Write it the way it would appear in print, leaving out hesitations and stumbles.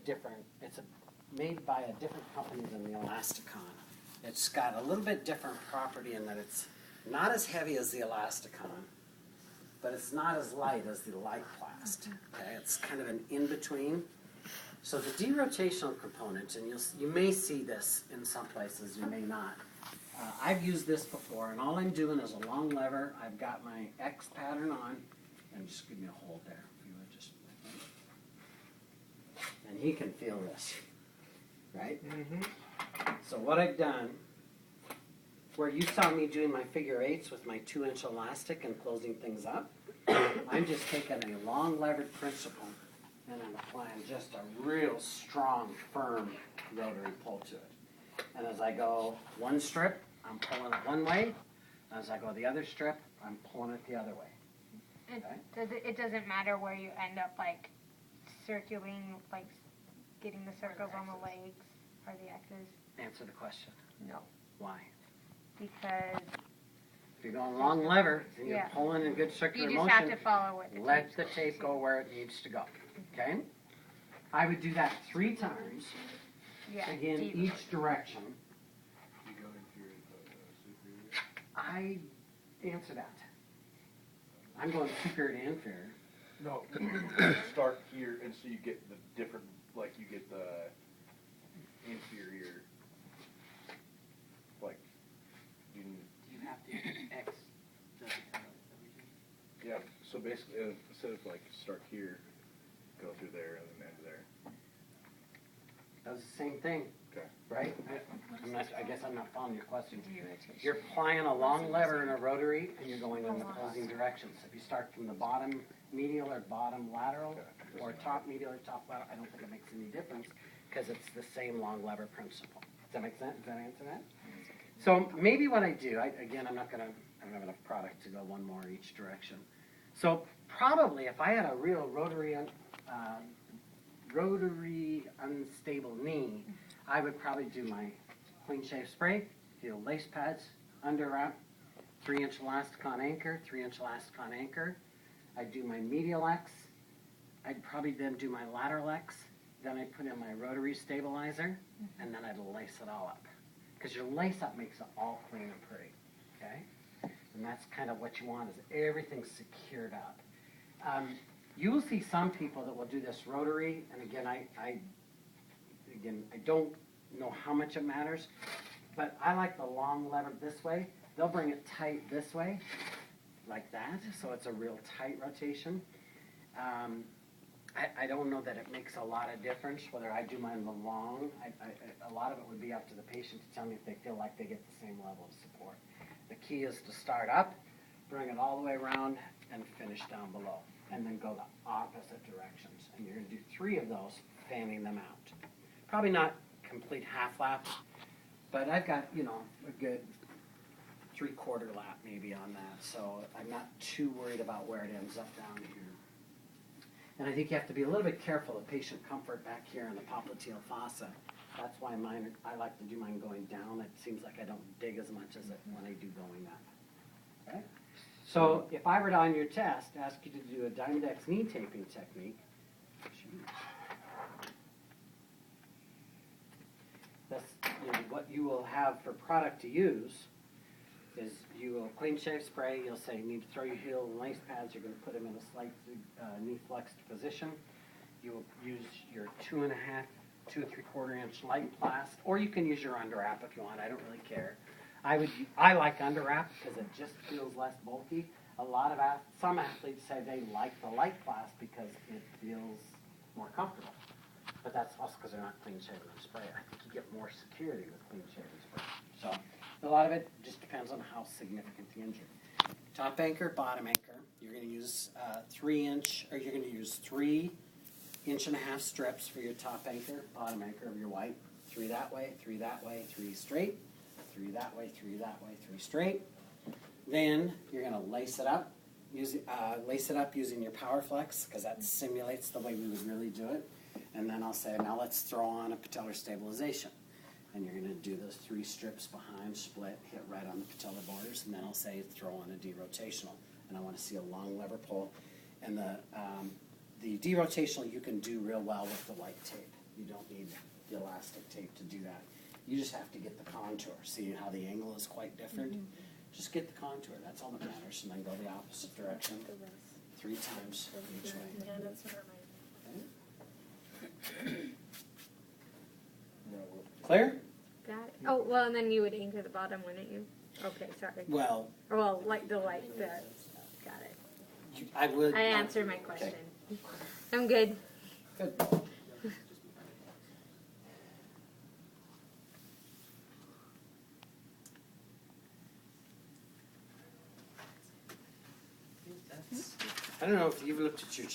different. It's made by a different company than the Elasticon. It's got a little bit different property in that it's not as heavy as the Elasticon, but it's not as light as the Lightplast. Okay, it's kind of an in-between. So the derotational component, and you may see this in some places, you may not. I've used this before, and all I'm doing is a long lever. I've got my X pattern on, and just give me a hold there. If you would just, and he can feel this, right? So what I've done, where you saw me doing my figure eights with my 2-inch elastic and closing things up, I'm just taking a long levered principle and I'm applying just a real strong, firm rotary pull to it. And as I go one strip, I'm pulling it one way. As I go the other strip, I'm pulling it the other way. Okay? It doesn't matter where you end up, like, circling, like, getting the circles on the legs or the X's? Answer the question. No. Why? Because if you're going long lever and you're pulling in good circular motion, you just have to follow what let the tape go where it needs to go. Okay? I would do that 3 times. Yeah. Again, each direction. You go inferior to superior? I answer that. I'm going superior to inferior. No, start here, and so you get the different, like you get the inferior, like, you have to X. yeah, so basically, instead of like start here, go through there, and then end there. Does the same thing, Okay. right? I guess I'm not following your question. You're applying a long lever in a rotary, and you're going in opposing directions. If you start from the bottom medial or bottom lateral, or top medial or top lateral, I don't think it makes any difference, because it's the same long lever principle. Does that make sense? Does that answer that? So maybe what I do, I don't have enough product to go one more each direction. So probably if I had a real rotary unstable knee, I would probably do my clean shave spray, do lace pads, under wrap, 3-inch Elasticon anchor, 3-inch Elasticon anchor. I'd do my medial X. I'd probably then do my lateral X. Then I'd put in my rotary stabilizer, and then I'd lace it all up. Because your lace up makes it all clean and pretty, okay? And that's kind of what you want, is everything secured up. You will see some people that will do this rotary, and again, I don't know how much it matters, but I like the long lever this way. They'll bring it tight this way, like that, so it's a real tight rotation. I don't know that it makes a lot of difference whether I do mine the long. A lot of it would be up to the patient to tell me if they feel like they get the same level of support. The key is to start up, bring it all the way around, and finish down below, and then go the opposite directions. And you're going to do 3 of those, fanning them out. Probably not complete half laps, but I've got, a good 3/4 lap maybe on that, so I'm not too worried about where it ends up down here. And I think you have to be a little bit careful of patient comfort back here in the popliteal fossa. That's why I like to do mine going down. It seems like I don't dig as much as when I do going up. Okay? So if I were to, on your test, ask you to do a Diamondex knee taping technique, that's what you will have for product to use is you will clean shave spray. You'll say you need to throw your heel and lace pads. You're going to put them in a slight knee flexed position. You will use your 2 3/4 inch Lightplast, or you can use your under wrap if you want. I don't really care. I like under wrap because it just feels less bulky. Some athletes say they like the Lightplast because it feels more comfortable, but that's also because they're not clean shaving and spray. I think you get more security with clean shaving spray. So a lot of it just depends on how significant the injury. Top anchor, bottom anchor. You're going to use 3-inch, or you're going to use 3 1.5-inch strips for your top anchor, bottom anchor of your white. 3 that way, 3 that way, 3 straight, 3 that way, 3 that way, 3 straight. Then you're going to lace it up. Lace it up using your Power Flex because that simulates the way we would really do it. And then I'll say, now let's throw on a patellar stabilization. And you're going to do those 3 strips behind, split, hit right on the patellar borders, and then I'll say throw on a derotational. And I want to see a long lever pull. And the derotational you can do real well with the white tape. You don't need the elastic tape to do that. You just have to get the contour. See how the angle is quite different? Just get the contour, that's all that matters, and then go the opposite direction 3 times each way. Yeah, that's what Clear? Got it. Oh, well, and then you would anchor the bottom, wouldn't you? Okay, sorry. Well, Or well, like the got it. I would. I answered my question. I'm good. Good. I don't know if you've looked at your